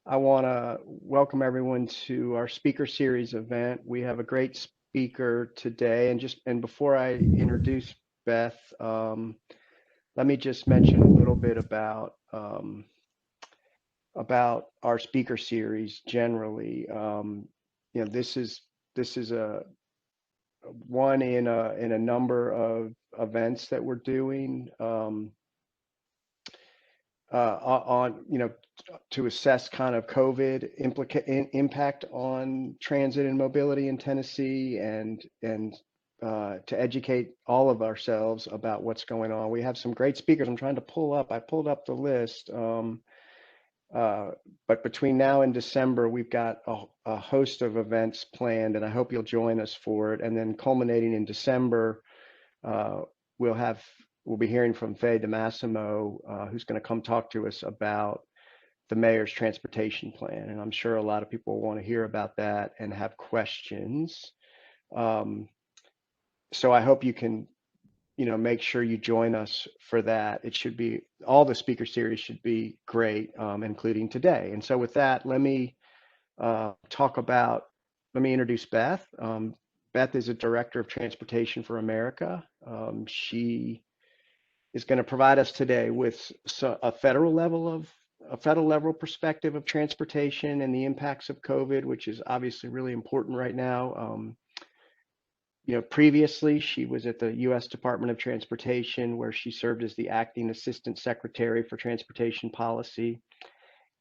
I want to welcome everyone to our speaker series event. We have a great speaker today, and before I introduce Beth, let me just mention a little bit about our speaker series generally. This is a one in a number of events that we're doing. On to assess kind of COVID impact on transit and mobility in Tennessee, and to educate all of ourselves about what's going on. We have some great speakers. I'm trying to I pulled up the list, but between now and December, we've got a host of events planned, and I hope you'll join us for it. And then culminating in December, uh, we'll be hearing from Faye DeMassimo, who's going to come talk to us about the mayor's transportation plan. And I'm sure a lot of people want to hear about that and have questions. So I hope you can, make sure you join us for that. It should be, all the speaker series should be great, including today. And so with that, let me introduce Beth. Beth is a director of Transportation for America. She is going to provide us today with a federal level perspective of transportation and the impacts of COVID, which is obviously really important right now. Previously she was at the U.S. Department of Transportation, where she served as the acting assistant secretary for transportation policy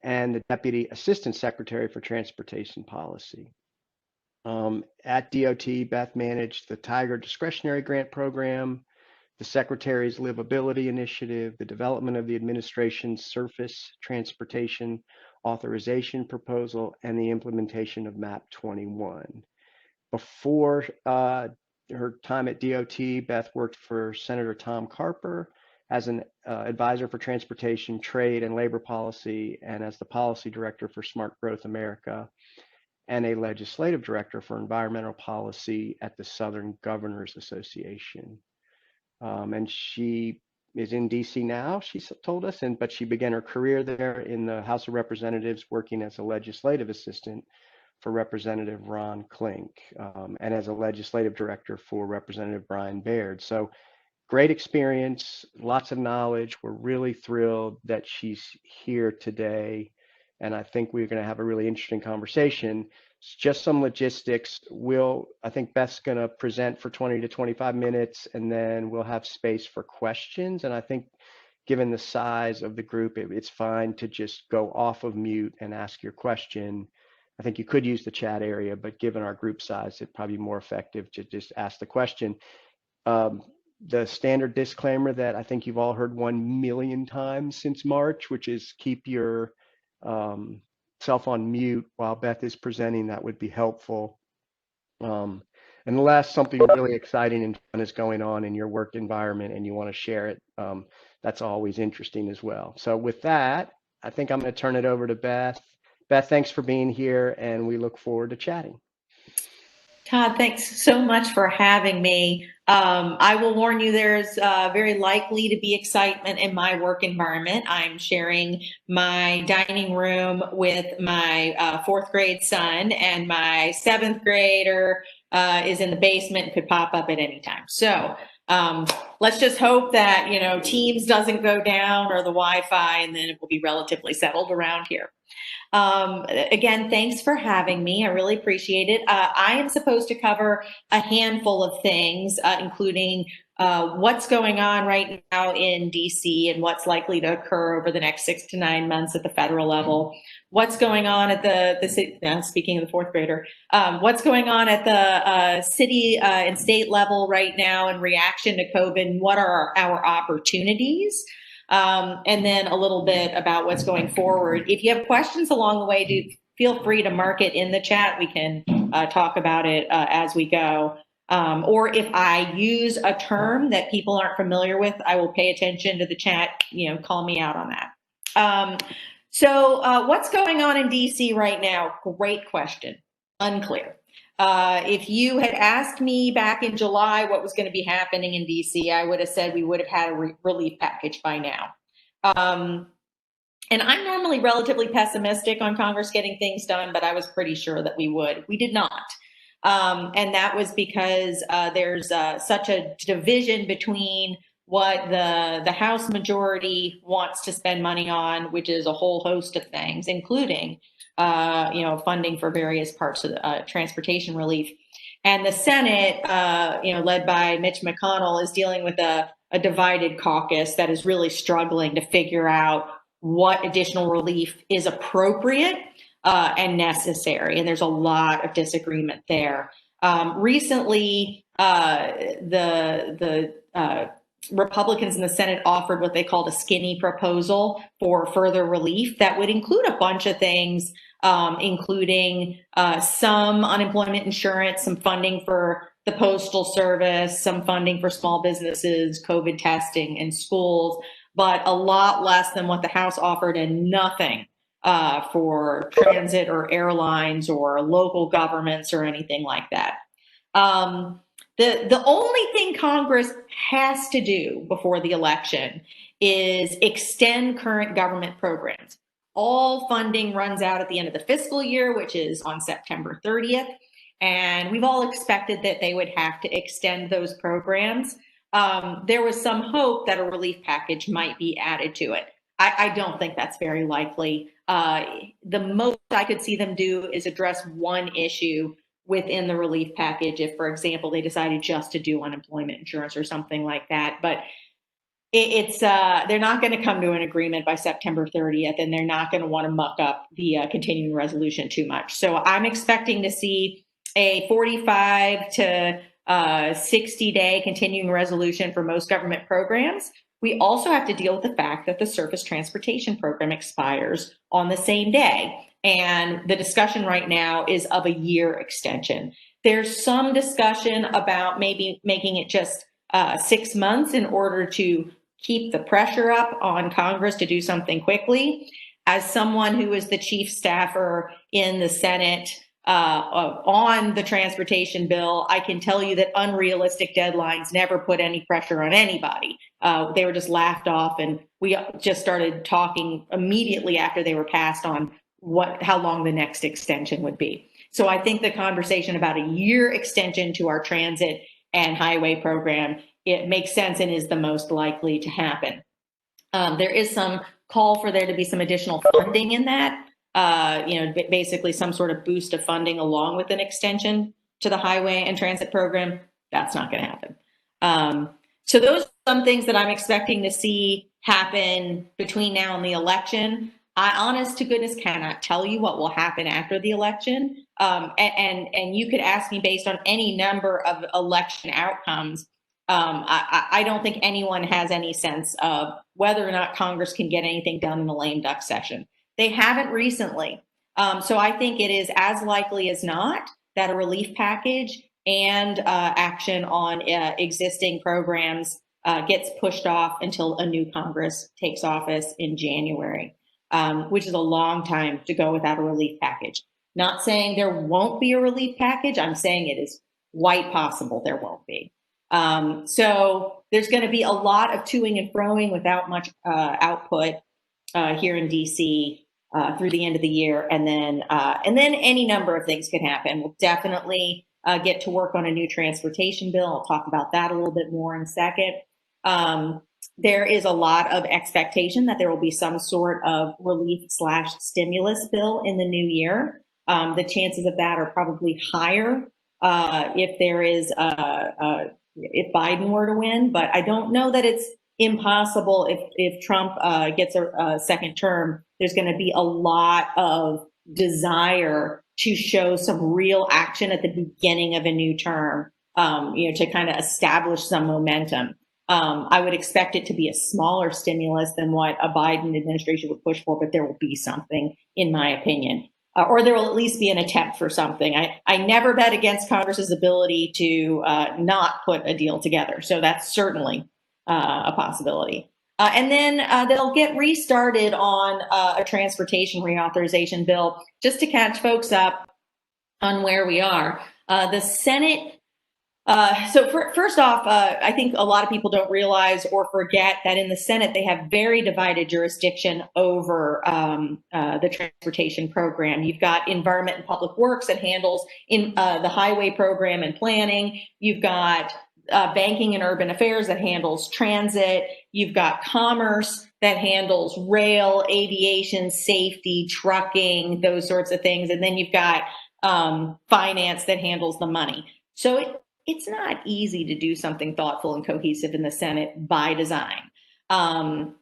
and the deputy assistant secretary for transportation policy. At DOT, Beth managed the Tiger Discretionary Grant Program, the Secretary's Livability Initiative, the development of the administration's Surface Transportation Authorization Proposal, and the implementation of MAP 21. Before her time at DOT, Beth worked for Senator Tom Carper as an advisor for transportation, trade, and labor policy, and as the policy director for Smart Growth America, and a legislative director for environmental policy at the Southern Governors Association. And she is in DC now, she told us, but she began her career there in the House of Representatives, working as a legislative assistant for Representative Ron Klink, and as a legislative director for Representative Brian Baird. So great experience, lots of knowledge. We're really thrilled that she's here today, and I think we're going to have a really interesting conversation. Just some logistics. I think Beth's going to present for 20 to 25 minutes, and then we'll have space for questions. And I think given the size of the group, it's fine to just go off of mute and ask your question. I think you could use the chat area, but given our group size, it'd probably be more effective to just ask the question. The standard disclaimer that I think you've all heard 1 million times since March, which is keep your self on mute while Beth is presenting. That would be helpful. Unless something really exciting and fun is going on in your work environment and you want to share it, that's always interesting as well. So with that, I think I'm going to turn it over to Beth. Beth, thanks for being here, and we look forward to chatting. Todd, thanks so much for having me. I will warn you, there's very likely to be excitement in my work environment. I'm sharing my dining room with my fourth grade son, and my seventh grader is in the basement and could pop up at any time. So let's just hope that, Teams doesn't go down or the Wi-Fi, and then it will be relatively settled around here. Again, thanks for having me. I really appreciate it. I am supposed to cover a handful of things, including what's going on right now in DC and what's likely to occur over the next 6 to 9 months at the federal level. What's going on at the speaking of the fourth grader, what's going on at the city and state level right now in reaction to COVID, and what are our opportunities? And then a little bit about what's going forward. If you have questions along the way, do feel free to mark it in the chat. We can talk about it as we go. Or if I use a term that people aren't familiar with, I will pay attention to the chat, call me out on that. So what's going on in DC right now? Great question. Unclear. If you had asked me back in July what was going to be happening in DC, I would have said we would have had a relief package by now. And I'm normally relatively pessimistic on Congress getting things done, but I was pretty sure that we would. We did not. And that was because there's such a division between what the House majority wants to spend money on, which is a whole host of things, including funding for various parts of the, transportation relief. And the Senate, led by Mitch McConnell, is dealing with a divided caucus that is really struggling to figure out what additional relief is appropriate and necessary. And there's a lot of disagreement there. Recently, the Republicans in the Senate offered what they called a skinny proposal for further relief that would include a bunch of things, including some unemployment insurance, some funding for the Postal Service, some funding for small businesses, COVID testing, and schools, but a lot less than what the House offered, and nothing for transit or airlines or local governments or anything like that. The only thing Congress has to do before the election is extend current government programs. All funding runs out at the end of the fiscal year, which is on September 30th. And we've all expected that they would have to extend those programs. There was some hope that a relief package might be added to it. I don't think that's very likely. The most I could see them do is address one issue within the relief package if, for example, they decided just to do unemployment insurance or something like that. But they're not going to come to an agreement by September 30th, and they're not going to want to muck up the continuing resolution too much. So I'm expecting to see a 45 to 60-day continuing resolution for most government programs. We also have to deal with the fact that the Surface Transportation Program expires on the same day. And the discussion right now is of a year extension. There's some discussion about maybe making it just 6 months in order to keep the pressure up on Congress to do something quickly. As someone who is the chief staffer in the Senate on the transportation bill, I can tell you that unrealistic deadlines never put any pressure on anybody. They were just laughed off, and we just started talking immediately after they were passed on how long the next extension would be. So I think the conversation about a year extension to our transit and highway program, it makes sense and is the most likely to happen. There is some call for there to be some additional funding in that, basically some sort of boost of funding along with an extension to the highway and transit program. That's not going to happen. So those are some things that I'm expecting to see happen between now and the election. I, honest to goodness, cannot tell you what will happen after the election. And you could ask me based on any number of election outcomes. I don't think anyone has any sense of whether or not Congress can get anything done in a lame duck session. They haven't recently. So I think it is as likely as not that a relief package and action on existing programs gets pushed off until a new Congress takes office in January, which is a long time to go without a relief package. Not saying there won't be a relief package. I'm saying it is quite possible there won't be. So there's going to be a lot of toing and froing without much output here in DC through the end of the year, and then any number of things can happen. We'll definitely get to work on a new transportation bill. I'll talk about that a little bit more in a second. There is a lot of expectation that there will be some sort of relief/stimulus bill in the new year. The chances of that are probably higher if there is if Biden were to win, but I don't know that it's impossible if Trump gets a second term. There's going to be a lot of desire to show some real action at the beginning of a new term, to kind of establish some momentum. I would expect it to be a smaller stimulus than what a Biden administration would push for, but there will be something, in my opinion. Or there will at least be an attempt for something. I never bet against Congress's ability to not put a deal together. So that's certainly a possibility. And then they'll get restarted on a transportation reauthorization bill. Just to catch folks up on where we are, the Senate First off, I think a lot of people don't realize or forget that in the Senate, they have very divided jurisdiction over the transportation program. You've got Environment and Public Works that handles the highway program and planning. You've got Banking and Urban Affairs that handles transit. You've got Commerce that handles rail, aviation, safety, trucking, those sorts of things. And then you've got Finance that handles the money. So it's not easy to do something thoughtful and cohesive in the Senate by design. Generally,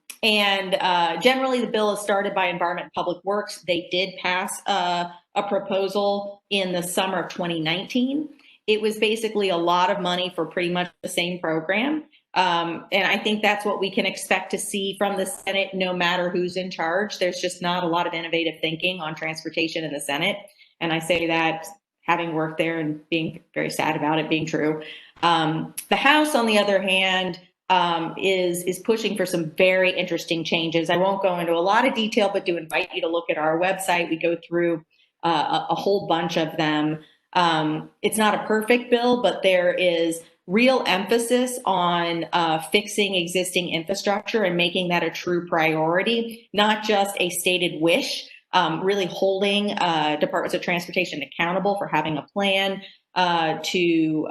the bill is started by Environment and Public Works. They did pass a proposal in the summer of 2019. It was basically a lot of money for pretty much the same program. And I think that's what we can expect to see from the Senate, no matter who's in charge. There's just not a lot of innovative thinking on transportation in the Senate. And I say that having worked there and being very sad about it being true. The House, on the other hand, is pushing for some very interesting changes. I won't go into a lot of detail, but do invite you to look at our website. We go through a whole bunch of them. It's not a perfect bill, but there is real emphasis on fixing existing infrastructure and making that a true priority, not just a stated wish. Really holding departments of transportation accountable for having a plan to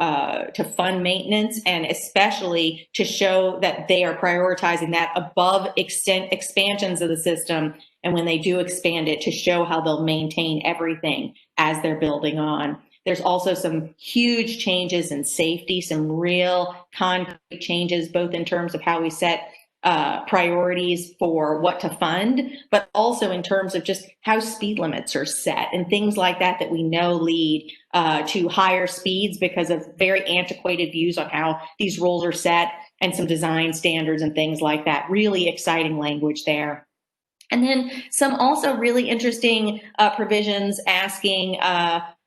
fund maintenance, and especially to show that they are prioritizing that above expansions of the system. And when they do expand it, to show how they'll maintain everything as they're building on. There's also some huge changes in safety, some real concrete changes, both in terms of how we set priorities for what to fund, but also in terms of just how speed limits are set and things like that that we know lead to higher speeds because of very antiquated views on how these rules are set, and some design standards and things like that. Really exciting language there. And then some also really interesting provisions asking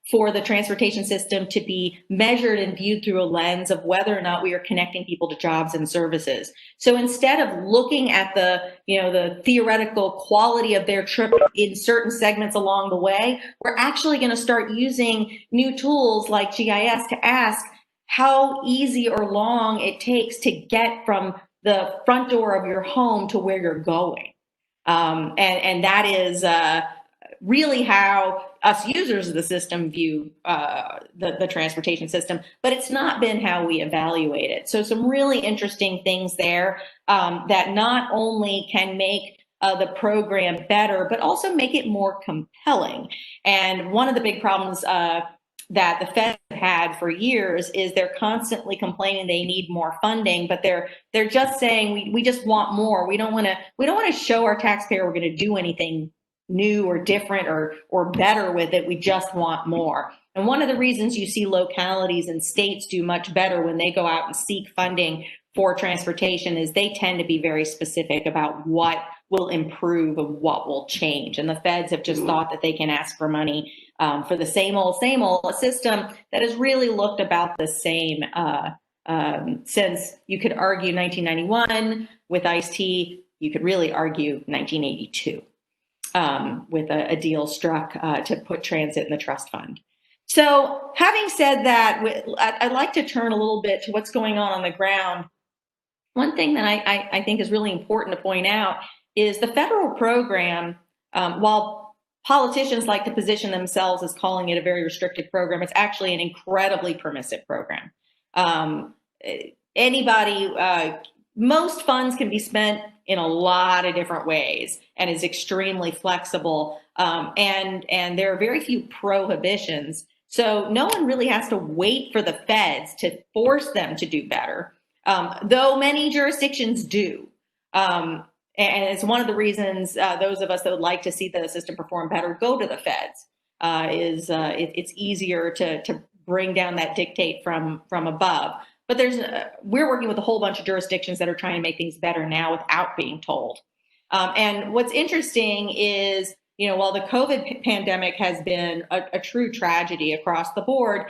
for the transportation system to be measured and viewed through a lens of whether or not we are connecting people to jobs and services. So instead of looking at the theoretical quality of their trip in certain segments along the way, we're actually going to start using new tools like GIS to ask how easy or long it takes to get from the front door of your home to where you're going. And that is really how us users of the system view the transportation system, but it's not been how we evaluate it. So some really interesting things there that not only can make the program better, but also make it more compelling. And one of the big problems that the Fed had for years is they're constantly complaining they need more funding, but they're just saying we just want more. We don't want to show our taxpayer we're going to do anything new or different or better with it. We just want more. And one of the reasons you see localities and states do much better when they go out and seek funding for transportation is they tend to be very specific about what will improve and what will change. And the feds have just thought that they can ask for money for the same old, a system that has really looked about the same since, you could argue, 1991 with Ice-T. You could really argue 1982. With a deal struck to put transit in the trust fund. So having said that, I'd like to turn a little bit to what's going on the ground. One thing that I think is really important to point out is the federal program, while politicians like to position themselves as calling it a very restricted program, it's actually an incredibly permissive program. Most funds can be spent in a lot of different ways and is extremely flexible. And there are very few prohibitions. So no one really has to wait for the feds to force them to do better, though many jurisdictions do. And it's one of the reasons those of us that would like to see the system perform better go to the feds. It's easier to bring down that dictate from above. But we're working with a whole bunch of jurisdictions that are trying to make things better now without being told. And what's interesting is, while the COVID pandemic has been a true tragedy across the board,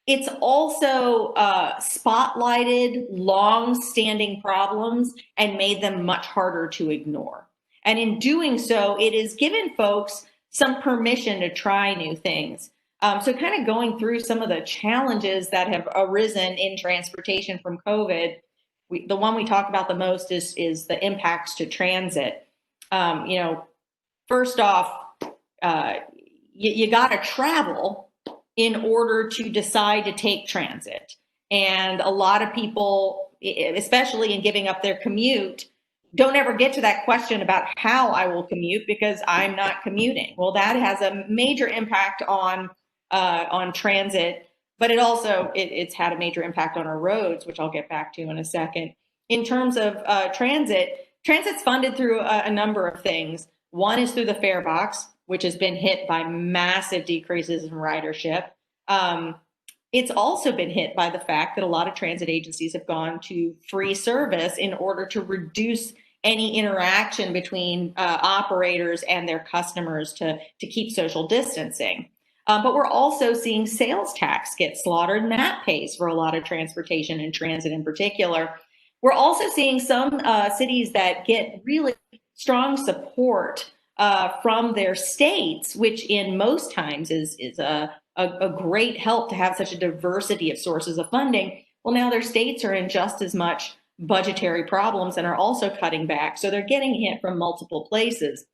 it's also spotlighted long-standing problems and made them much harder to ignore. And in doing so, it has given folks some permission to try new things. So kind of going through some of the challenges that have arisen in transportation from COVID, the one we talk about the most is the impacts to transit. First off, you got to travel in order to decide to take transit. And a lot of people, especially in giving up their commute, don't ever get to that question about how I will commute because I'm not commuting. Well, that has a major impact on transit, but it's had a major impact on our roads, which I'll get back to in a second. In terms of transit's funded through a number of things. One is through the fare box, which has been hit by massive decreases in ridership. It's also been hit by the fact that a lot of transit agencies have gone to free service in order to reduce any interaction between operators and their customers to keep social distancing. But we're also seeing sales tax get slaughtered, and that pays for a lot of transportation and transit in particular. We're also seeing some cities that get really strong support from their states, which in most times is a great help to have such a diversity of sources of funding. Well, now their states are in just as much budgetary problems and are also cutting back. So they're getting hit from multiple places.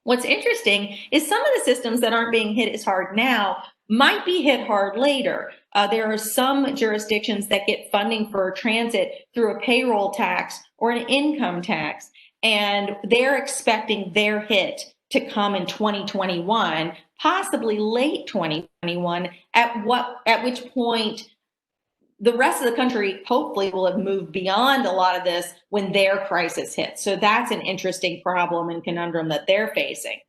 What's interesting is some of the systems that aren't being hit as hard now might be hit hard later. There are some jurisdictions that get funding for transit through a payroll tax or an income tax, and they're expecting their hit to come in 2021, possibly late 2021, at which point the rest of the country hopefully will have moved beyond a lot of this when their crisis hits. So that's an interesting problem and conundrum that they're facing.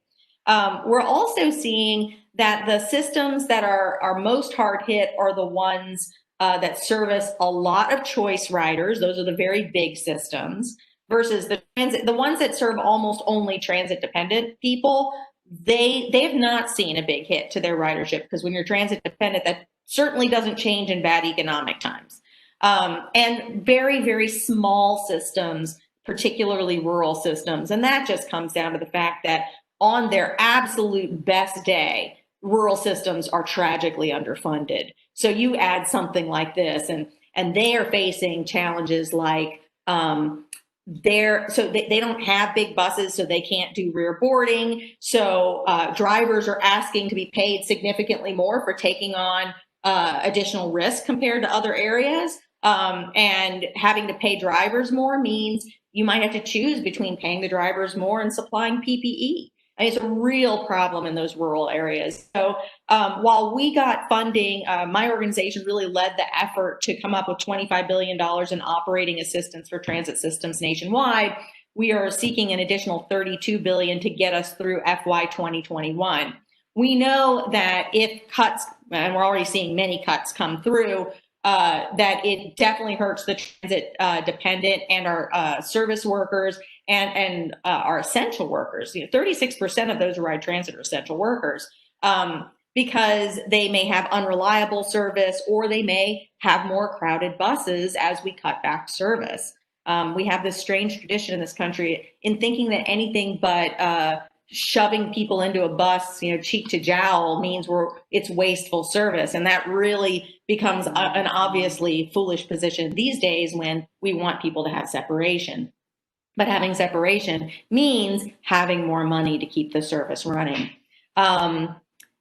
We're also seeing that the systems that are most hard hit are the ones that service a lot of choice riders. Those are the very big systems versus the ones that serve almost only transit dependent people. They've not seen a big hit to their ridership because when you're transit dependent, that certainly doesn't change in bad economic times. And very, very small systems, particularly rural systems. And that just comes down to the fact that on their absolute best day, rural systems are tragically underfunded. So you add something like this, and they are facing challenges like they don't have big buses, so they can't do rear boarding. So drivers are asking to be paid significantly more for taking on additional risk compared to other areas. And having to pay drivers more means you might have to choose between paying the drivers more and supplying PPE. And it's a real problem in those rural areas. So while we got funding, my organization really led the effort to come up with $25 billion in operating assistance for transit systems nationwide. We are seeking an additional $32 billion to get us through FY 2021. We know that if cuts, and we're already seeing many cuts come through, that it definitely hurts the transit dependent and our service workers and our essential workers. 36% of those who ride transit are essential workers because they may have unreliable service or they may have more crowded buses as we cut back service. We have this strange tradition in this country in thinking that anything but shoving people into a bus, cheek to jowl means it's wasteful service. And that really becomes an obviously foolish position these days when we want people to have separation. But having separation means having more money to keep the service running.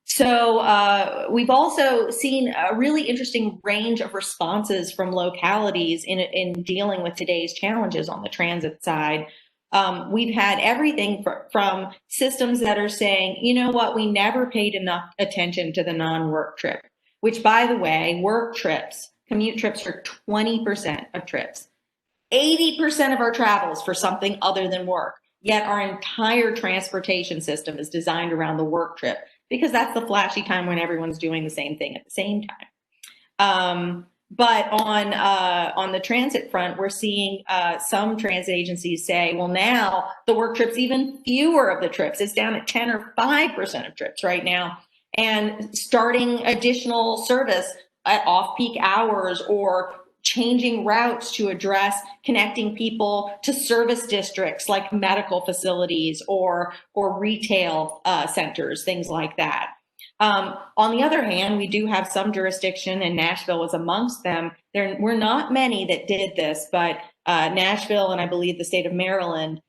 So we've also seen a really interesting range of responses from localities in dealing with today's challenges on the transit side. We've had everything from systems that are saying, you know what, we never paid enough attention to the non-work trip, which, by the way, work trips, commute trips are 20% of trips. 80% of our travel is for something other than work, yet our entire transportation system is designed around the work trip because that's the flashy time when everyone's doing the same thing at the same time. But on the transit front, we're seeing some transit agencies say, well, now the work trips, even fewer of the trips. It's down at 10 or 5% of trips right now. And starting additional service at off-peak hours or changing routes to address connecting people to service districts like medical facilities or retail centers, things like that. On the other hand, we do have some jurisdiction, and Nashville was amongst them. There were not many that did this, but Nashville and I believe the state of Maryland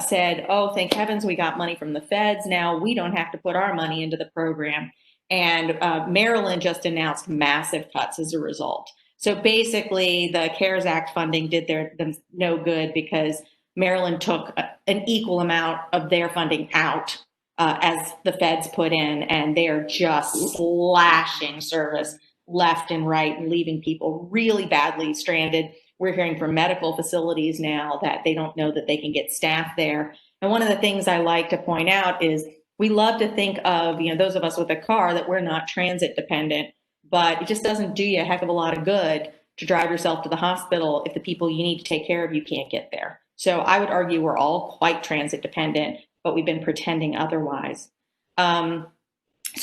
said, oh, thank heavens we got money from the feds. Now we don't have to put our money into the program. And Maryland just announced massive cuts as a result. So basically, the CARES Act funding did them no good because Maryland took an equal amount of their funding out as the feds put in, and they are just slashing service left and right and leaving people really badly stranded. We're hearing from medical facilities now that they don't know that they can get staff there. And one of the things I like to point out is we love to think of, those of us with a car, that we're not transit dependent, but it just doesn't do you a heck of a lot of good to drive yourself to the hospital if the people you need to take care of you can't get there. So I would argue we're all quite transit dependent, but we've been pretending otherwise. So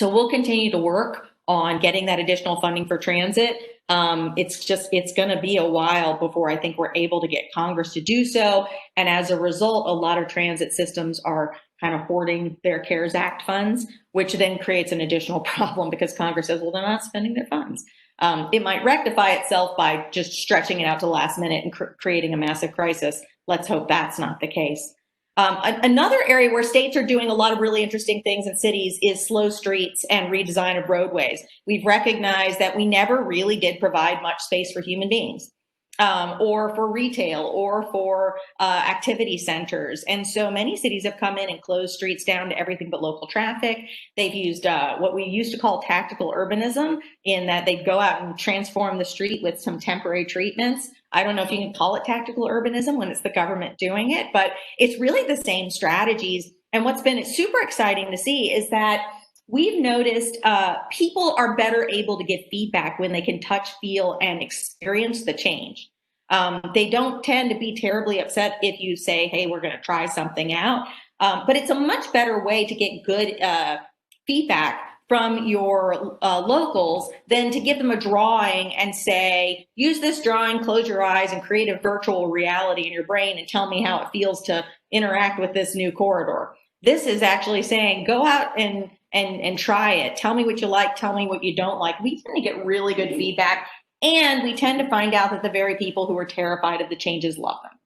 we'll continue to work on getting that additional funding for transit. It's going to be a while before I think we're able to get Congress to do so. And as a result, a lot of transit systems are kind of hoarding their CARES Act funds, which then creates an additional problem because Congress says, well, they're not spending their funds. It might rectify itself by just stretching it out to the last minute and creating a massive crisis. Let's hope that's not the case. Another area where states are doing a lot of really interesting things in cities is slow streets and redesign of roadways. We've recognized that we never really did provide much space for human beings, or for retail, or for activity centers. And so many cities have come in and closed streets down to everything but local traffic. They've used what we used to call tactical urbanism, in that they go out and transform the street with some temporary treatments. I don't know if you can call it tactical urbanism when it's the government doing it, but it's really the same strategies. And what's been super exciting to see is that we've noticed people are better able to give feedback when they can touch, feel, and experience the change. They don't tend to be terribly upset if you say, hey, we're going to try something out. But it's a much better way to get good feedback from your locals than to give them a drawing and say, use this drawing, close your eyes, and create a virtual reality in your brain and tell me how it feels to interact with this new corridor. This is actually saying, go out and try it. Tell me what you like. Tell me what you don't like. We tend to get really good feedback, and we tend to find out that the very people who are terrified of the changes love them.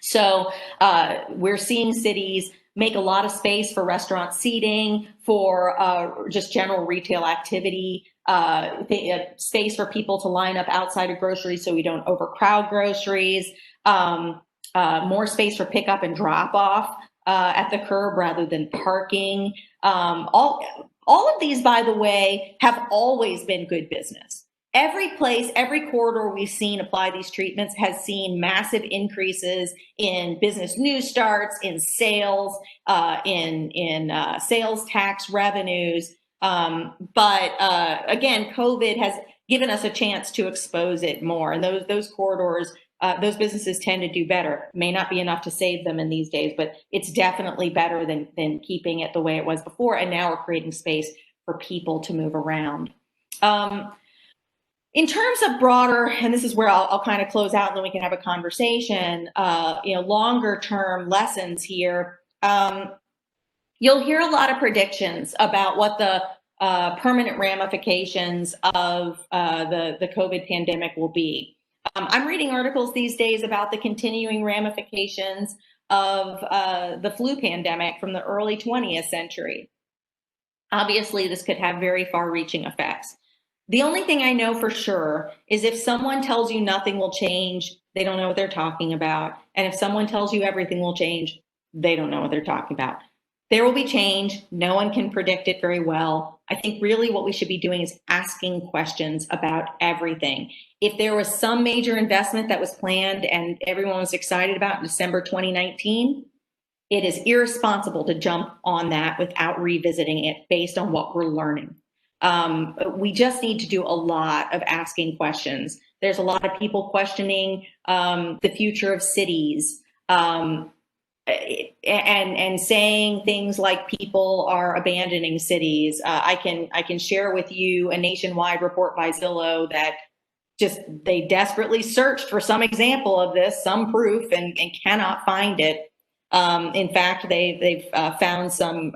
So we're seeing cities make a lot of space for restaurant seating, for just general retail activity, space for people to line up outside of groceries so we don't overcrowd groceries, more space for pickup and drop off at the curb rather than parking. All of these, by the way, have always been good business. Every place, every corridor we've seen apply these treatments has seen massive increases in business news starts, in sales, in sales tax revenues. But again, COVID has given us a chance to expose it more. And those corridors, those businesses tend to do better. May not be enough to save them in these days, but it's definitely better than keeping it the way it was before. And now we're creating space for people to move around. In terms of broader, and this is where I'll kind of close out and then we can have a conversation, longer term lessons here, you'll hear a lot of predictions about what the permanent ramifications of the COVID pandemic will be. I'm reading articles these days about the continuing ramifications of the flu pandemic from the early 20th century. Obviously, this could have very far-reaching effects. The only thing I know for sure is if someone tells you nothing will change, they don't know what they're talking about. And if someone tells you everything will change, they don't know what they're talking about. There will be change. No one can predict it very well. I think really what we should be doing is asking questions about everything. If there was some major investment that was planned and everyone was excited about in December 2019, it is irresponsible to jump on that without revisiting it based on what we're learning. We just need to do a lot of asking questions. There's a lot of people questioning the future of cities and saying things like people are abandoning cities. I can share with you a nationwide report by Zillow that they desperately searched for some example of this, some proof, and cannot find it. In fact, they've found some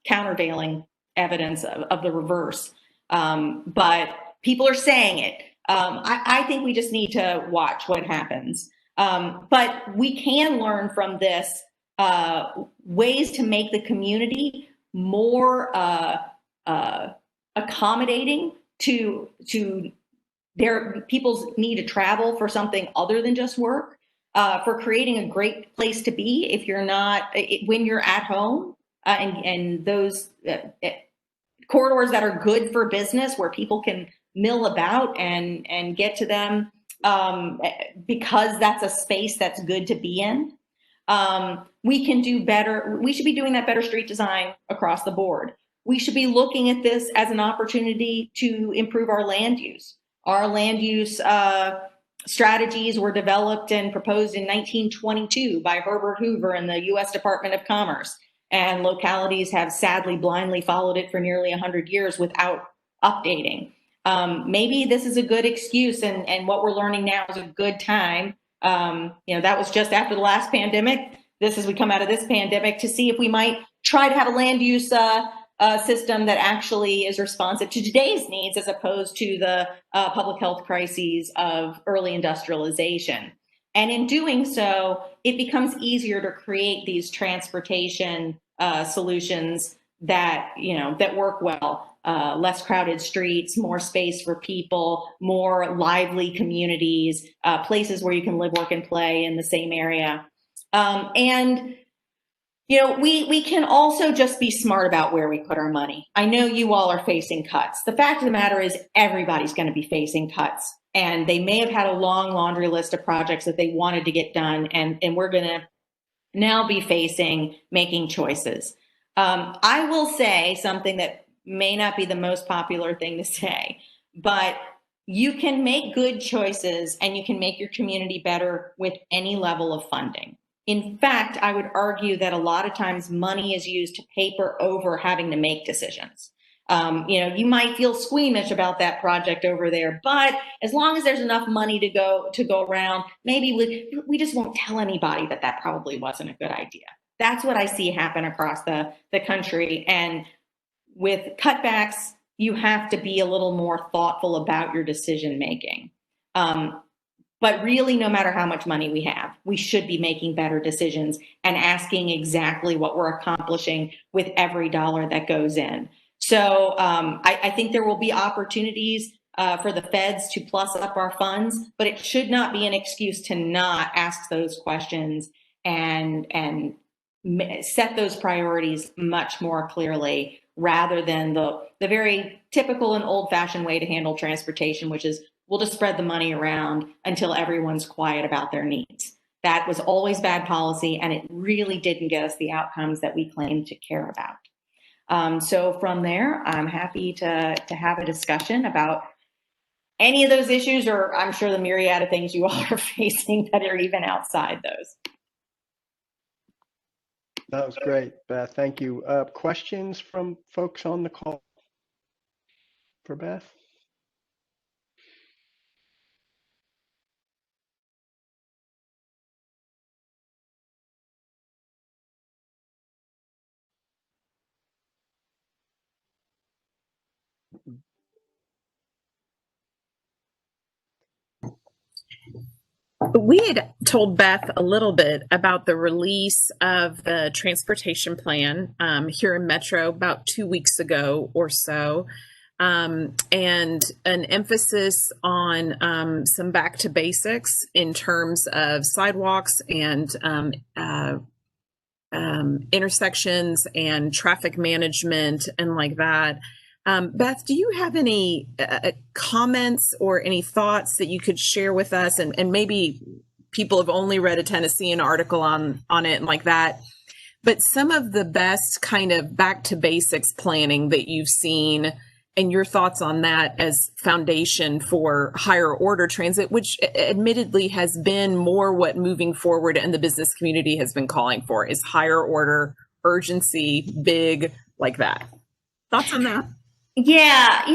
countervailing evidence of the reverse. But people are saying it. I think we just need to watch what happens. But we can learn from this ways to make the community more accommodating to their people's need to travel for something other than just work, for creating a great place to be if you're not, when you're at home, and those corridors that are good for business where people can mill about and get to them, because that's a space that's good to be in. We can do better. We should be doing that better street design across the board. We should be looking at this as an opportunity to improve our land use. Our land use strategies were developed and proposed in 1922 by Herbert Hoover and the U.S. Department of Commerce. And localities have sadly blindly followed it for nearly 100 years without updating. Maybe this is a good excuse, and what we're learning now is a good time. That was just after the last pandemic. This as we come out of this pandemic, to see if we might try to have a land use system that actually is responsive to today's needs, as opposed to the public health crises of early industrialization. And in doing so, it becomes easier to create these transportation solutions that work well. Less crowded streets, more space for people, more lively communities, places where you can live, work, and play in the same area. We can also just be smart about where we put our money. I know you all are facing cuts. The fact of the matter is everybody's going to be facing cuts. And they may have had a long laundry list of projects that they wanted to get done. And we're going to now be facing making choices. I will say something that may not be the most popular thing to say, but you can make good choices and you can make your community better with any level of funding. In fact, I would argue that a lot of times money is used to paper over having to make decisions. You might feel squeamish about that project over there, but as long as there's enough money to go around, maybe we just won't tell anybody that probably wasn't a good idea. That's what I see happen across the country. And with cutbacks, you have to be a little more thoughtful about your decision making. But really, no matter how much money we have, we should be making better decisions and asking exactly what we're accomplishing with every dollar that goes in. So I think there will be opportunities for the feds to plus up our funds, but it should not be an excuse to not ask those questions and set those priorities much more clearly, rather than the very typical and old-fashioned way to handle transportation, which is we'll just spread the money around until everyone's quiet about their needs. That was always bad policy, and it really didn't get us the outcomes that we claim to care about. So from there, I'm happy to have a discussion about any of those issues, or I'm sure the myriad of things you all are facing that are even outside those. That was great, Beth. Thank you. Questions from folks on the call for Beth? We had told Beth a little bit about the release of the transportation plan here in Metro about 2 weeks ago or so, and an emphasis on some back to basics in terms of sidewalks and intersections and traffic management and like that. Beth, do you have any comments or any thoughts that you could share with us? And maybe people have only read a Tennessean article on it and like that, but some of the best kind of back to basics planning that you've seen, and your thoughts on that as foundation for higher order transit, which admittedly has been more what moving forward and the business community has been calling for, is higher order, urgency, big, like that. Thoughts on that? Yeah,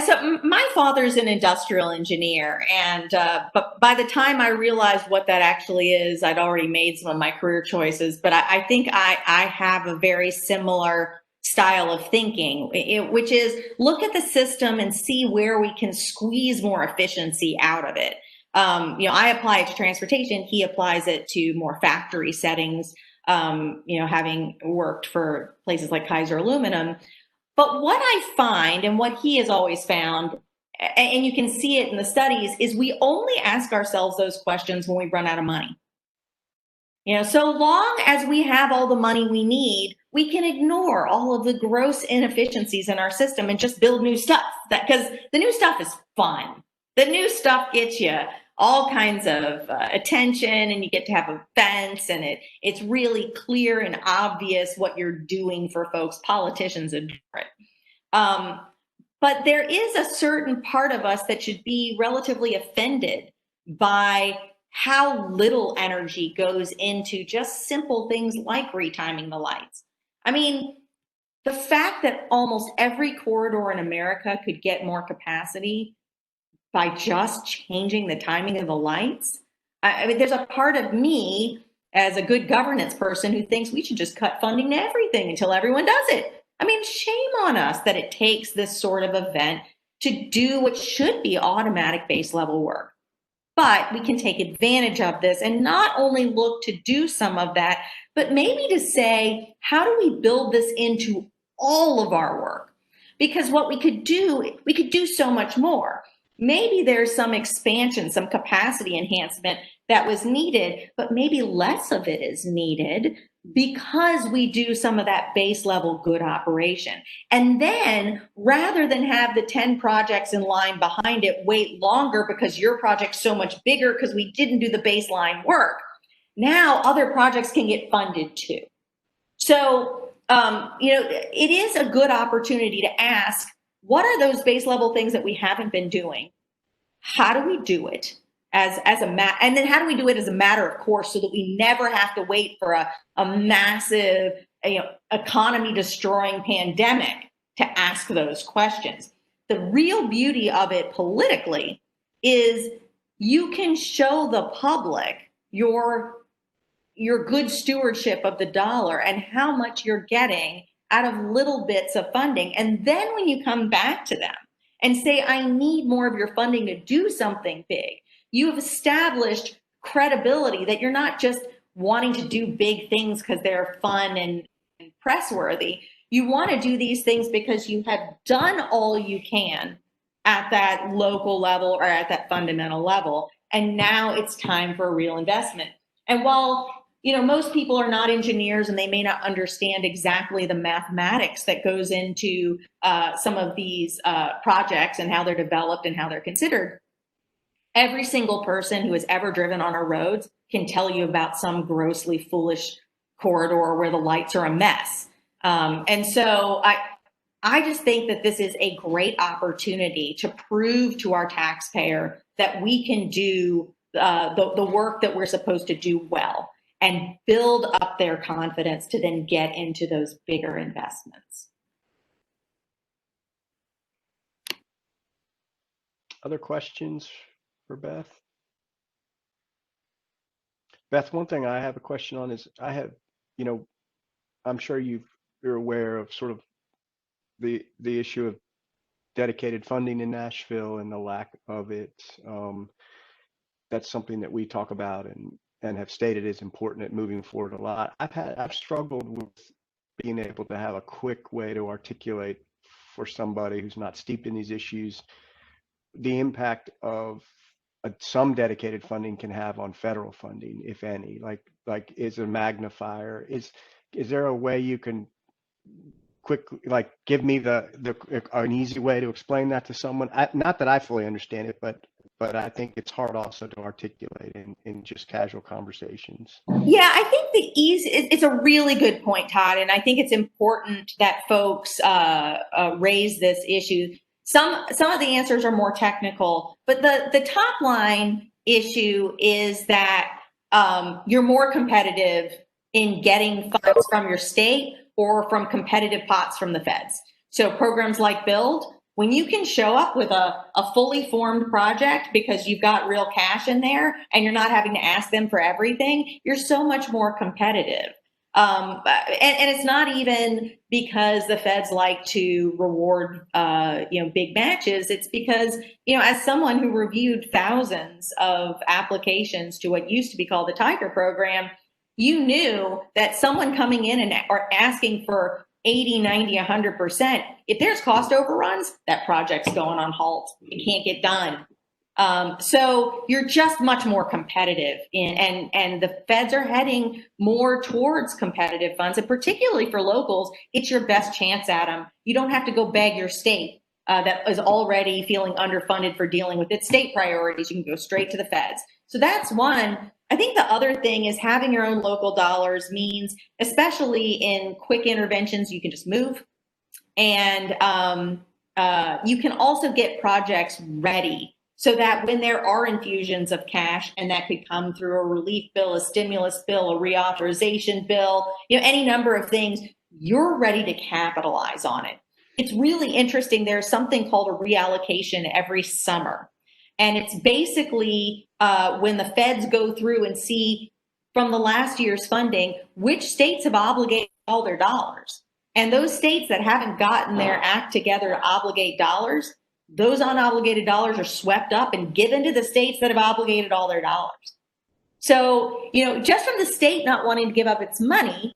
so my father's an industrial engineer, and but by the time I realized what that actually is, I'd already made some of my career choices. But I think I have a very similar style of thinking, which is look at the system and see where we can squeeze more efficiency out of it. I apply it to transportation. He applies it to more factory settings, having worked for places like Kaiser Aluminum. But what I find, and what he has always found, and you can see it in the studies, is we only ask ourselves those questions when we run out of money. So long as we have all the money we need, we can ignore all of the gross inefficiencies in our system and just build new stuff. Because the new stuff is fun. The new stuff gets you all kinds of attention, and you get to have events, and it's really clear and obvious what you're doing for folks. Politicians adore it. But there is a certain part of us that should be relatively offended by how little energy goes into just simple things like retiming the lights. I mean, the fact that almost every corridor in America could get more capacity by just changing the timing of the lights. I mean, there's a part of me as a good governance person who thinks we should just cut funding to everything until everyone does it. I mean, shame on us that it takes this sort of event to do what should be automatic base level work. But we can take advantage of this and not only look to do some of that, but maybe to say, how do we build this into all of our work? Because what we could do so much more. Maybe there's some expansion, some capacity enhancement that was needed, but maybe less of it is needed because we do some of that base level good operation. And then rather than have the 10 projects in line behind it wait longer because your project's so much bigger because we didn't do the baseline work, now other projects can get funded too. So, it is a good opportunity to ask, what are those base level things that we haven't been doing? How do we do it and then how do we do it as a matter of course so that we never have to wait for a massive, economy destroying pandemic to ask those questions? The real beauty of it politically is you can show the public your good stewardship of the dollar and how much you're getting out of little bits of funding. And then when you come back to them and say, I need more of your funding to do something big, you have established credibility that you're not just wanting to do big things because they're fun and press worthy. You want to do these things because you have done all you can at that local level or at that fundamental level. And now it's time for a real investment. And while most people are not engineers and they may not understand exactly the mathematics that goes into some of these projects and how they're developed and how they're considered, every single person who has ever driven on our roads can tell you about some grossly foolish corridor where the lights are a mess. And so I just think that this is a great opportunity to prove to our taxpayer that we can do the work that we're supposed to do well and build up their confidence to then get into those bigger investments. Other questions for Beth? Beth, one thing I have a question on is I'm sure you're aware of sort of the issue of dedicated funding in Nashville and the lack of it. That's something that we talk about and have stated is important at moving forward a lot. I've struggled with being able to have a quick way to articulate for somebody who's not steeped in these issues the impact of some dedicated funding can have on federal funding, if any. Like is a magnifier. Is there a way you can quickly give me an easy way to explain that to someone? Not that I fully understand it, but I think it's hard also to articulate in just casual conversations. Yeah, I think it's a really good point, Todd, and I think it's important that folks raise this issue. Some of the answers are more technical, but the top line issue is that you're more competitive in getting funds from your state or from competitive pots from the feds. So programs like Build, when you can show up with a fully formed project because you've got real cash in there and you're not having to ask them for everything, you're so much more competitive. And it's not even because the feds like to reward, big matches. It's because, as someone who reviewed thousands of applications to what used to be called the Tiger program, you knew that someone coming in and or asking for 80, 90, 100%, if there's cost overruns, that project's going on halt. It can't get done. So you're just much more competitive and the feds are heading more towards competitive funds, and particularly for locals, it's your best chance at them. You don't have to go beg your state that is already feeling underfunded for dealing with its state priorities. You can go straight to the feds. So that's one. I think the other thing is having your own local dollars means, especially in quick interventions, you can just move, and you can also get projects ready so that when there are infusions of cash, and that could come through a relief bill, a stimulus bill, a reauthorization bill, any number of things, you're ready to capitalize on it. It's really interesting. There's something called a reallocation every summer. And it's basically when the feds go through and see from the last year's funding, which states have obligated all their dollars. And those states that haven't gotten their act together to obligate dollars, those unobligated dollars are swept up and given to the states that have obligated all their dollars. So, just from the state not wanting to give up its money,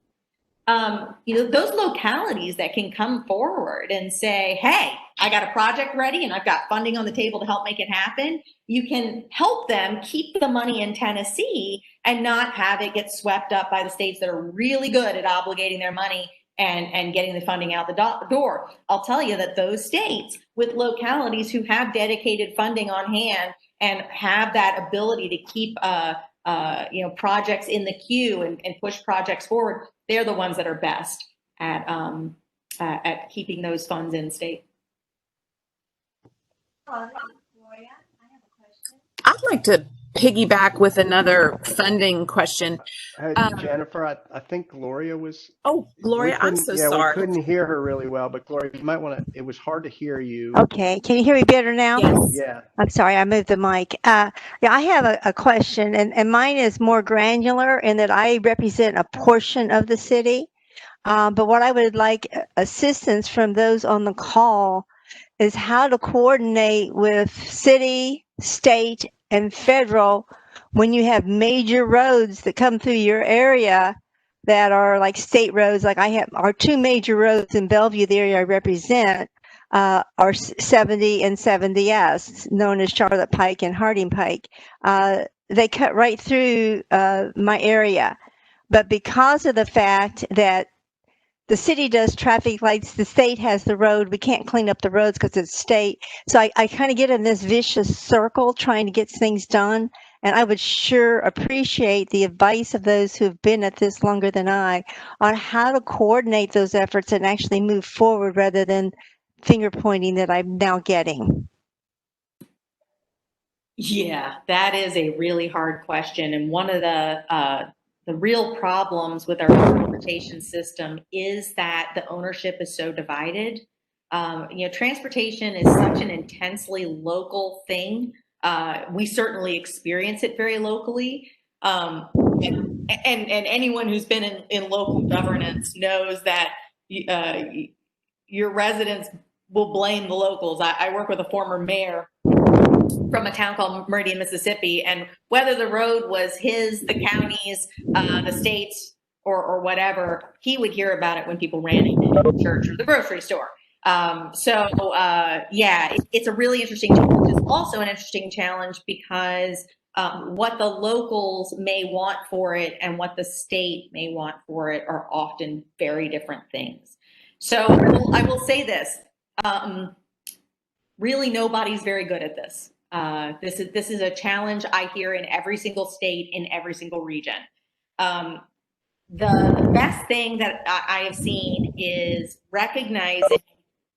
those localities that can come forward and say, hey, I got a project ready and I've got funding on the table to help make it happen. You can help them keep the money in Tennessee and not have it get swept up by the states that are really good at obligating their money and getting the funding out the door. I'll tell you that those states with localities who have dedicated funding on hand and have that ability to keep projects in the queue and push projects forward, they're the ones that are best at keeping those funds in state. I'd like to piggyback with another funding question. Jennifer, I think Gloria was. Oh, Gloria, I'm so sorry. We couldn't hear her really well, but Gloria, you might want to. It was hard to hear you. Okay, can you hear me better now? Yes. Yeah. I'm sorry, I moved the mic. I have a question, and mine is more granular in that I represent a portion of the city. But what I would like assistance from those on the call is how to coordinate with city, state, and federal when you have major roads that come through your area that are like state roads. Like I have our two major roads in Bellevue, the area I represent, are 70 and 70S, known as Charlotte Pike and Harding Pike. They cut right through my area. But because of the fact that the city does traffic lights, the state has the road, we can't clean up the roads because it's state. So I kind of get in this vicious circle trying to get things done. And I would sure appreciate the advice of those who have been at this longer than I on how to coordinate those efforts and actually move forward rather than finger pointing that I'm now getting. Yeah, that is a really hard question. And one of the real problems with our transportation system is that the ownership is so divided. Transportation is such an intensely local thing. We certainly experience it very locally. And anyone who's been in local governance knows that your residents will blame the locals. I work with a former mayor from a town called Meridian, Mississippi, and whether the road was his, the county's, the state's, or whatever, he would hear about it when people ran into the church or the grocery store. It's a really interesting challenge. It's also an interesting challenge because what the locals may want for it and what the state may want for it are often very different things. So I will say this. Really, nobody's very good at this. This is a challenge I hear in every single state, in every single region. The best thing that I have seen is recognizing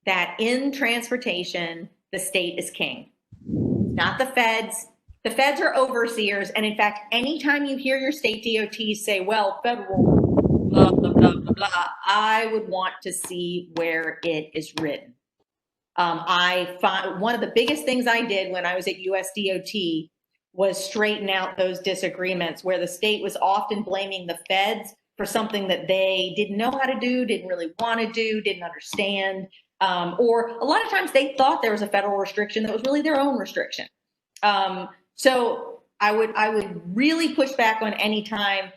that in transportation, the state is king, not the feds. The feds are overseers. And in fact, anytime you hear your state DOT say, well, federal, blah, blah, blah, blah, blah, I would want to see where it is written. I find one of the biggest things I did when I was at USDOT was straighten out those disagreements where the state was often blaming the feds for something that they didn't know how to do, didn't really want to do, didn't understand, or a lot of times they thought there was a federal restriction that was really their own restriction. So I would really push back on any time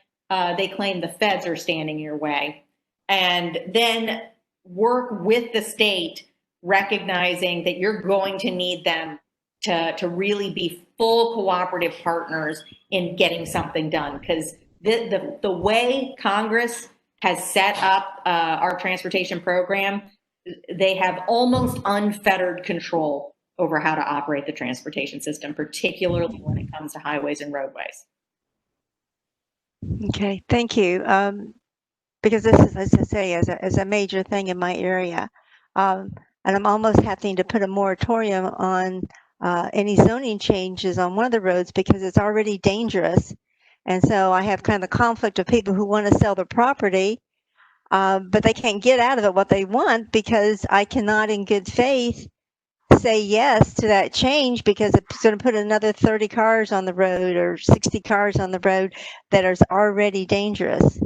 they claim the feds are standing in your way, and then work with the state, recognizing that you're going to need them to really be full cooperative partners in getting something done. Because the way Congress has set up our transportation program, they have almost unfettered control over how to operate the transportation system, particularly when it comes to highways and roadways. Okay, thank you. Because this is, as I say, as a major thing in my area. And I'm almost having to put a moratorium on any zoning changes on one of the roads because it's already dangerous. And so I have kind of the conflict of people who want to sell their property, but they can't get out of it what they want because I cannot in good faith say yes to that change because it's going to put another 30 cars on the road or 60 cars on the road that is already dangerous.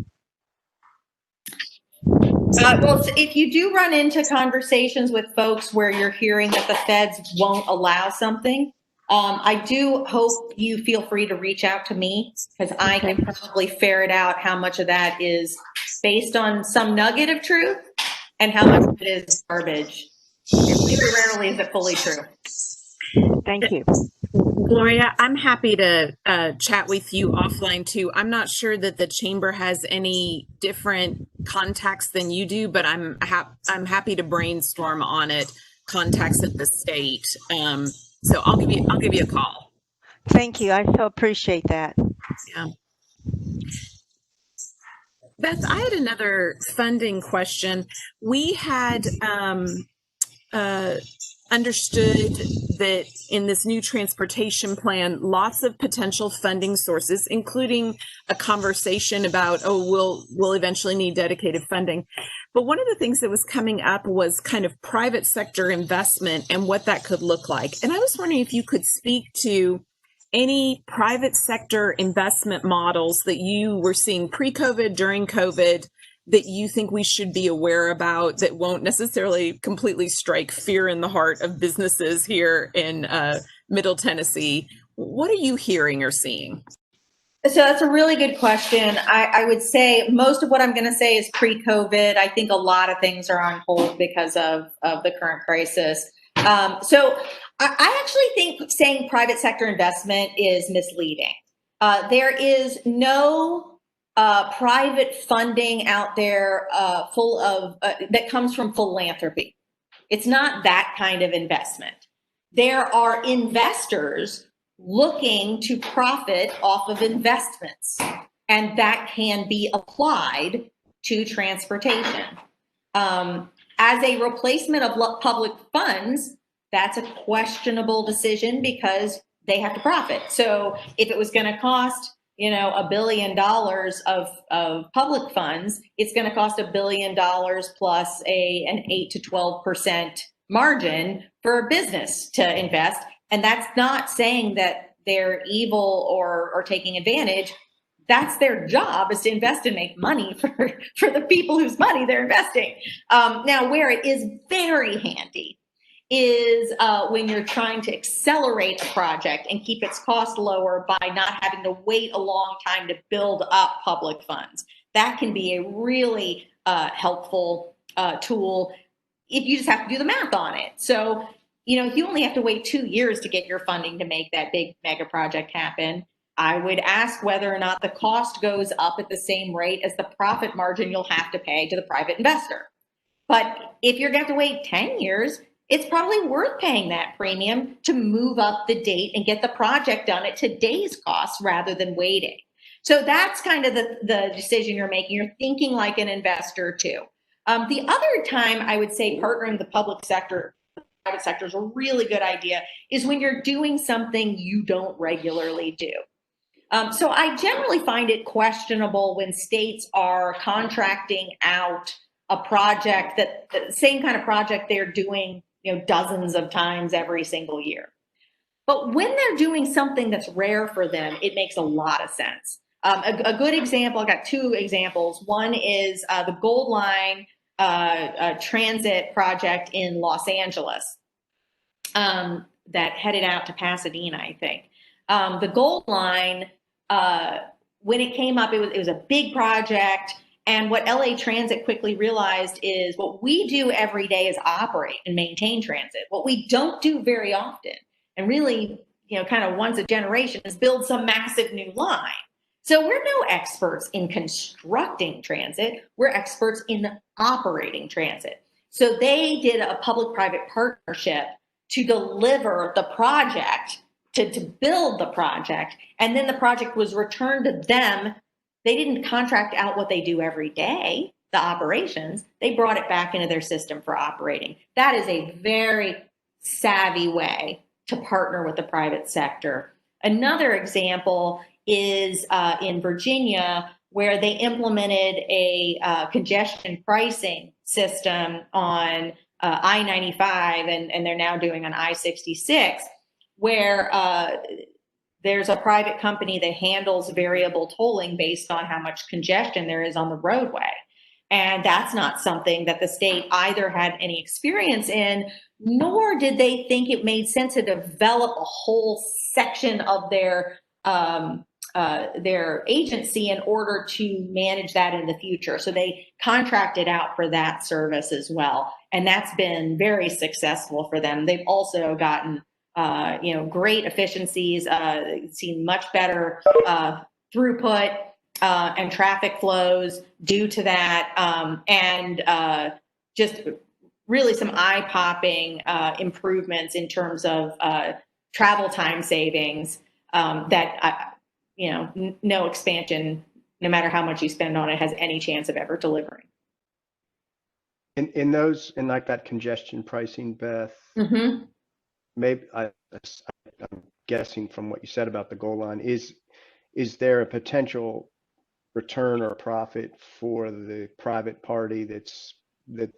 Well, if you do run into conversations with folks where you're hearing that the feds won't allow something, I do hope you feel free to reach out to me, because I can probably ferret out how much of that is based on some nugget of truth and how much of it is garbage. Very rarely is it fully true. Thank you. Gloria, I'm happy to chat with you offline too. I'm not sure that the chamber has any different contacts than you do, but I'm happy to brainstorm on it. Contacts at the state. So I'll give you a call. Thank you. I so appreciate that. Yeah. Beth, I had another funding question. We had understood that in this new transportation plan, lots of potential funding sources, including a conversation about, we'll eventually need dedicated funding. But one of the things that was coming up was kind of private sector investment and what that could look like. And I was wondering if you could speak to any private sector investment models that you were seeing pre-COVID, during COVID, that you think we should be aware about that won't necessarily completely strike fear in the heart of businesses here in Middle Tennessee. What are you hearing or seeing? So that's a really good question. I would say most of what I'm going to say is pre-COVID. I think a lot of things are on hold because of the current crisis. So I actually think saying private sector investment is misleading. There is no private funding out there full of that comes from philanthropy. It's not that kind of investment. There are investors looking to profit off of investments, and that can be applied to transportation. As a replacement of public funds, that's a questionable decision because they have to profit. So if it was going to cost $1 billion of public funds, it's going to cost $1 billion plus an 8 to 12% margin for a business to invest. And that's not saying that they're evil or taking advantage. That's their job, is to invest and make money for the people whose money they're investing. Now, where it is very handy is when you're trying to accelerate a project and keep its cost lower by not having to wait a long time to build up public funds. That can be a really helpful tool if you just have to do the math on it. So, if you only have to wait 2 years to get your funding to make that big mega project happen, I would ask whether or not the cost goes up at the same rate as the profit margin you'll have to pay to the private investor. But if you're going to have to wait 10 years, it's probably worth paying that premium to move up the date and get the project done at today's cost rather than waiting. So that's kind of the decision you're making. You're thinking like an investor too. The other time I would say partnering the public sector, private sector is a really good idea is when you're doing something you don't regularly do. So I generally find it questionable when states are contracting out a project that the same kind of project they're doing dozens of times every single year. But when they're doing something that's rare for them, it makes a lot of sense. A good example, I got two examples. One is the Gold Line transit project in Los Angeles that headed out to Pasadena, I think. The Gold Line, when it came up, it was a big project. And what LA Transit quickly realized is what we do every day is operate and maintain transit. What we don't do very often, and really, kind of once a generation, is build some massive new line. So we're no experts in constructing transit. We're experts in operating transit. So they did a public-private partnership to deliver the project, to build the project, and then the project was returned to them. They didn't contract out what they do every day, the operations. They brought it back into their system for operating. That is a very savvy way to partner with the private sector. Another example is in Virginia, where they implemented a congestion pricing system on I-95, and they're now doing on I-66, where there's a private company that handles variable tolling based on how much congestion there is on the roadway. And that's not something that the state either had any experience in, nor did they think it made sense to develop a whole section of their agency in order to manage that in the future. So they contracted out for that service as well. And that's been very successful for them. They've also gotten great efficiencies, seen much better throughput and traffic flows due to that, and just really some eye-popping improvements in terms of travel time savings that no expansion, no matter how much you spend on it, has any chance of ever delivering. In like that congestion pricing, Beth, Mm-hmm. maybe I'm guessing from what you said about the goal line, is there a potential return or profit for the private party that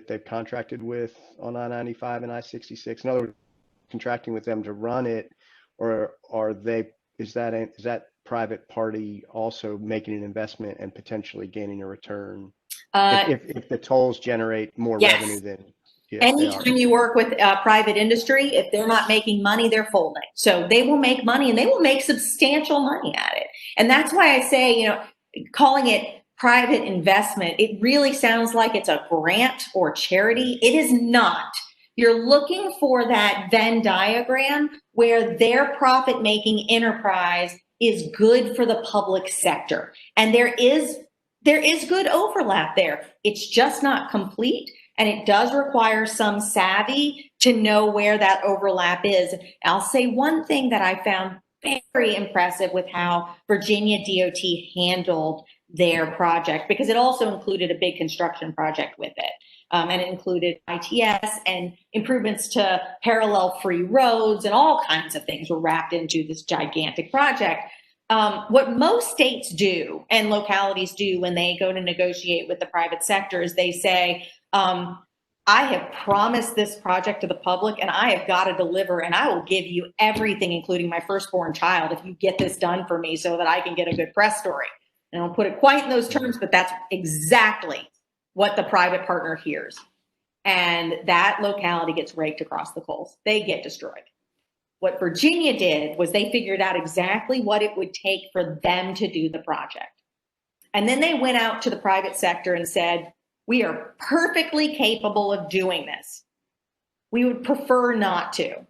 they've contracted with on I-95 and I-66? In other words, contracting with them to run it, or is that private party also making an investment and potentially gaining a return if the tolls generate more Yes. revenue than? Yes, anytime you work with private industry, if they're not making money, they're folding. So they will make money, and they will make substantial money at it. And that's why I say, calling it private investment, it really sounds like it's a grant or charity. It is not. You're looking for that Venn diagram where their profit-making enterprise is good for the public sector. And there is good overlap there. It's just not complete. And it does require some savvy to know where that overlap is. I'll say one thing that I found very impressive with how Virginia DOT handled their project, because it also included a big construction project with it. And it included ITS and improvements to parallel free roads, and all kinds of things were wrapped into this gigantic project. What most states do and localities do when they go to negotiate with the private sector is they say, I have promised this project to the public, and I have got to deliver, and I will give you everything, including my firstborn child, if you get this done for me so that I can get a good press story. And I don't put it quite in those terms, but that's exactly what the private partner hears. And that locality gets raked across the coals. They get destroyed. What Virginia did was they figured out exactly what it would take for them to do the project. And then they went out to the private sector and said, we are perfectly capable of doing this. We would prefer not to.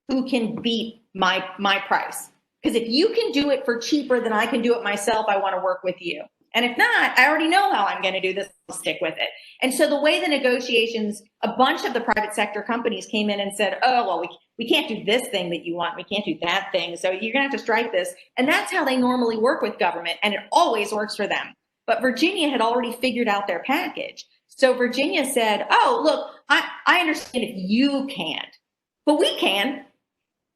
Who can beat my price? Because if you can do it for cheaper than I can do it myself, I want to work with you. And if not, I already know how I'm going to do this. I'll stick with it. And so the way the negotiations, a bunch of the private sector companies came in and said, oh, well, we can't do this thing that you want. We can't do that thing. So you're going to have to strike this. And that's how they normally work with government. And it always works for them. But Virginia had already figured out their package. So Virginia said, oh, look, I understand if you can't, but we can.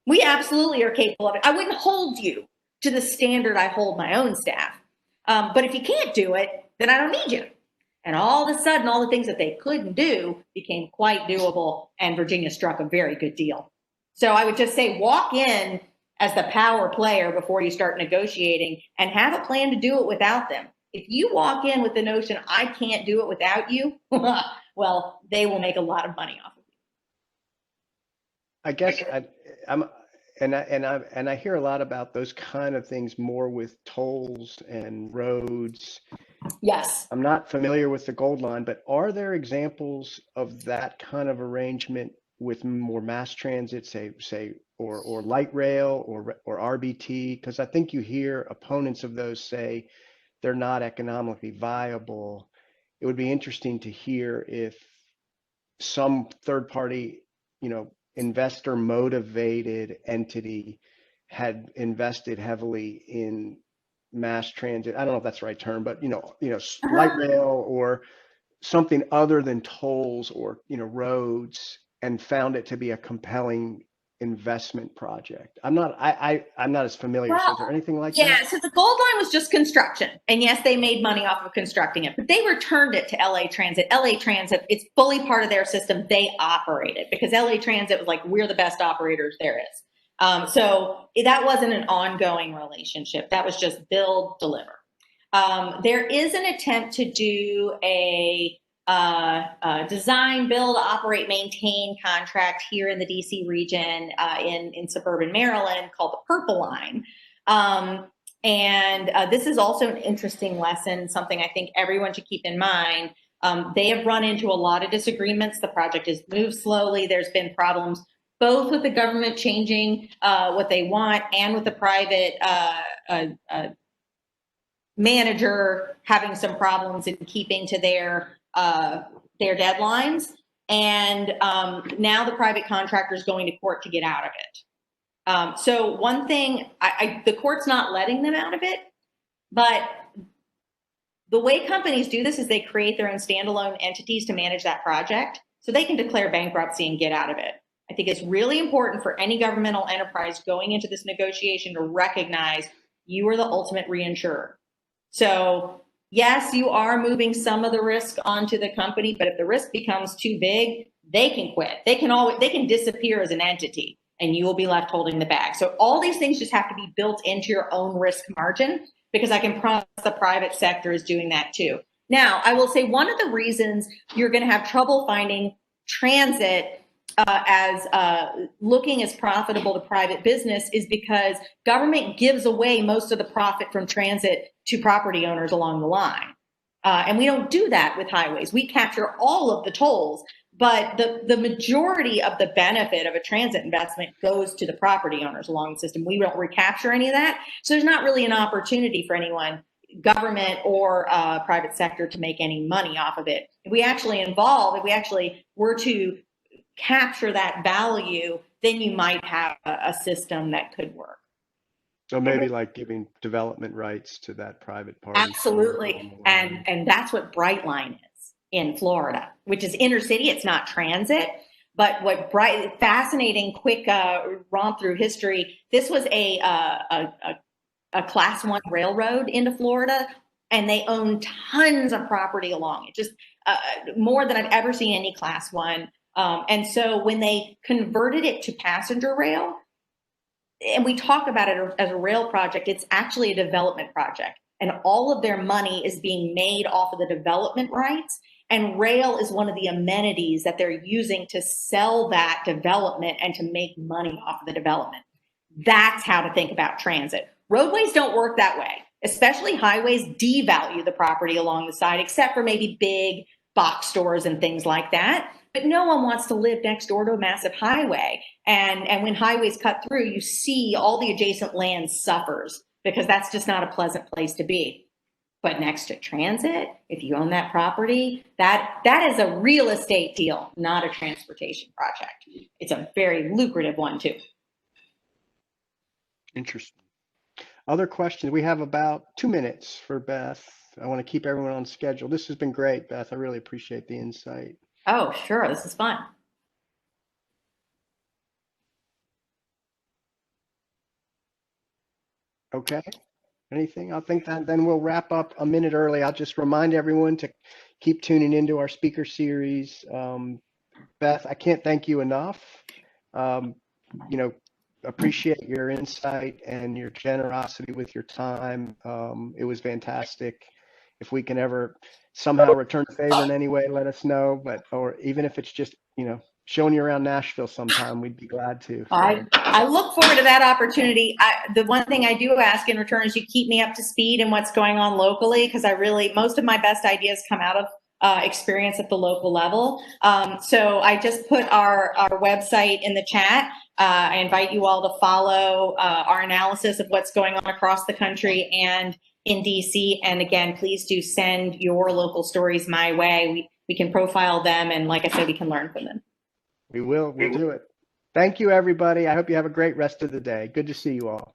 We absolutely are capable of it. I wouldn't hold you to the standard I hold my own staff. But if you can't do it, then I don't need you. And all of a sudden, all the things that they couldn't do became quite doable, and Virginia struck a very good deal. So I would just say, walk in as the power player before you start negotiating, and have a plan to do it without them. If you walk in with the notion, I can't do it without you, well, they will make a lot of money off of it. I guess I hear a lot about those kind of things more with tolls and roads. Yes. I'm not familiar with the Gold Line, but are there examples of that kind of arrangement with more mass transit, say, or light rail or RBT? Because I think you hear opponents of those say they're not economically viable. It would be interesting to hear if some third party, investor motivated entity had invested heavily in mass transit. I don't know if that's the right term, but light rail or something other than tolls or roads, and found it to be a compelling investment project. I'm not as familiar. So is there anything like that? Yeah, so the Gold Line was just construction. And yes, they made money off of constructing it, but they returned it to LA Transit. LA Transit, it's fully part of their system. They operate it because LA Transit was like, we're the best operators there is. So that wasn't an ongoing relationship. That was just build, deliver. There is an attempt to do a design, build, operate, maintain contract here in the DC region in suburban Maryland called the Purple Line. This is also an interesting lesson, something I think everyone should keep in mind. They have run into a lot of disagreements. The project has moved slowly. There's been problems both with the government changing what they want and with the private manager having some problems in keeping to their deadlines. And now the private contractor is going to court to get out of it. So one thing, the court's not letting them out of it, but the way companies do this is they create their own standalone entities to manage that project so they can declare bankruptcy and get out of it. I think it's really important for any governmental enterprise going into this negotiation to recognize you are the ultimate reinsurer. So yes, you are moving some of the risk onto the company, but if the risk becomes too big, they can quit. They can disappear as an entity and you will be left holding the bag. So all these things just have to be built into your own risk margin, because I can promise the private sector is doing that too. Now, I will say one of the reasons you're going to have trouble finding transit as looking as profitable to private business is because government gives away most of the profit from transit to property owners along the line. And we don't do that with highways. We capture all of the tolls, but the majority of the benefit of a transit investment goes to the property owners along the system. We don't recapture any of that. So there's not really an opportunity for anyone, government or private sector, to make any money off of it. If we actually were to capture that value, then you might have a system that could work. So maybe like giving development rights to that private party. Absolutely. And that's what Brightline is in Florida, which is inner city. It's not transit. But what fascinating, quick romp through history. This was a class 1 railroad into Florida, and they own tons of property along it, just more than I've ever seen any class 1. And so when they converted it to passenger rail, and we talk about it as a rail project, it's actually a development project. And all of their money is being made off of the development rights. And rail is one of the amenities that they're using to sell that development and to make money off of the development. That's how to think about transit. Roadways don't work that way, especially highways devalue the property along the side, except for maybe big box stores and things like that. But no one wants to live next door to a massive highway. And when highways cut through, you see all the adjacent land suffers, because that's just not a pleasant place to be. But next to transit, if you own that property, that is a real estate deal, not a transportation project. It's a very lucrative one too. Interesting. Other questions? We have about 2 minutes for Beth. I want to keep everyone on schedule. This has been great, Beth. I really appreciate the insight. Oh, sure. This is fun. Okay. Anything? I think that then we'll wrap up a minute early. I'll just remind everyone to keep tuning into our speaker series. Beth, I can't thank you enough. appreciate your insight and your generosity with your time. It was fantastic. If we can ever somehow return the favor in any way, let us know. But or even if it's just, showing you around Nashville sometime, we'd be glad to. So. I look forward to that opportunity. The one thing I do ask in return is you keep me up to speed in what's going on locally, because most of my best ideas come out of experience at the local level. So I just put our website in the chat. I invite you all to follow our analysis of what's going on across the country and in DC. And again, please do send your local stories my way. We can profile them, and like I said, we can learn from them. We will. We'll do it. Thank you, everybody. I hope you have a great rest of the day. Good to see you all.